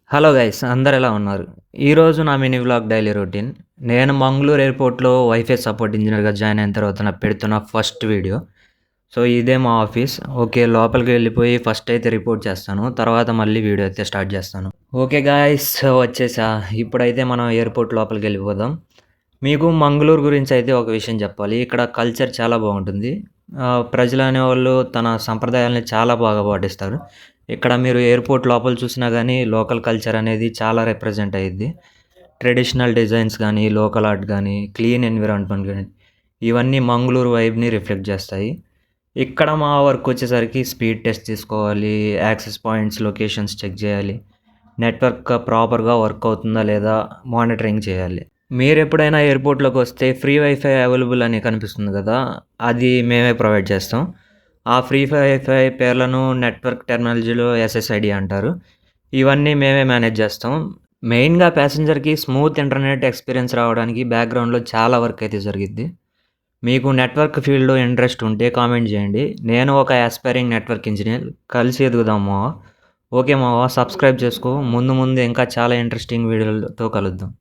Hello guys అందరు ఎలా ఉన్నారు? ఈరోజు నా మినీ వ్లాగ్ డైలీ రొటీన్. నేను మంగళూరు ఎయిర్‌పోర్ట్‌లో వైఫై సపోర్ట్ ఇంజినియర్‌గా జాయిన్ అయిన తర్వాత పెడుతున్న ఫస్ట్ వీడియో. సో, ఇదే మా ఆఫీస్. ఓకే. లోపలికి వెళ్ళిపోయి ఫస్ట్ అయితే రిపోర్ట్ చేస్తాను. తర్వాత మళ్ళీ వీడియో అయితే స్టార్ట్ చేస్తాను. ఓకే గాయ్స్ వచ్చేసా. ఇప్పుడైతే మనం ఎయిర్‌పోర్ట్ లోపలికి వెళ్ళిపోదాం. మీకు మంగళూరు గురించి అయితే ఒక విషయం చెప్పాలి. ఇక్కడ కల్చర్ చాలా బాగుంటుంది. ప్రజలు అనేవాళ్ళు తన సంప్రదాయాల్ని చాలా బాగా పాటిస్తారు. ఇక్కడ మీరు ఎయిర్‌పోర్ట్ లోపల చూసినా గానీ లోకల్ కల్చర్ అనేది చాలా రిప్రజెంట్ అయ్యిద్ది. ట్రెడిషనల్ డిజైన్స్ గానీ, లోకల్ ఆర్ట్ గానీ, క్లీన్ ఎన్విరాన్మెంట్ గానీ, ఇవన్నీ మంగళూరు వైబ్‌ని రిఫ్లెక్ట్ చేస్తాయి. ఇక్కడ మా వర్క్ వచ్చేసరికి స్పీడ్ టెస్ట్ తీసుకోవాలి, యాక్సెస్ పాయింట్స్, లొకేషన్స్ చెక్ చేయాలి, నెట్వర్క్ ప్రాపర్‌గా వర్క్ అవుతుందా లేదా మానిటరింగ్ చేయాలి. మీరెప్పుడైనా ఎయిర్‌పోర్ట్‌లోకి వస్తే ఫ్రీ వైఫై అవైలబుల్ అని కనిపిస్తుంది కదా! అది మేమే ప్రొవైడ్ చేస్తాం. ఆ ఫ్రీ వైఫై పేర్లను నెట్వర్క్ టెర్మినాలజీలో ఎస్ఎస్ఐడి అంటారు. ఇవన్నీ మేమే మేనేజ్ చేస్తాం. మెయిన్‌గా ప్యాసింజర్‌కి స్మూత్ ఇంటర్నెట్ ఎక్స్‌పీరియన్స్ రావడానికి బ్యాక్‌గ్రౌండ్‌లో చాలా వర్క్ అయితే జరిగిద్ది. మీకు నెట్వర్క్ ఫీల్డ్‌లో ఇంట్రెస్ట్ ఉంటే కామెంట్ చేయండి. నేను ఒక యాస్పైరింగ్ నెట్వర్క్ ఇంజినీర్. కలిసి ఎదుగుదాం మావ. ఓకే మావ సబ్స్క్రైబ్ చేసుకో. ముందు ముందు ఇంకా చాలా ఇంట్రెస్టింగ్ వీడియోలతో కలుద్దాం.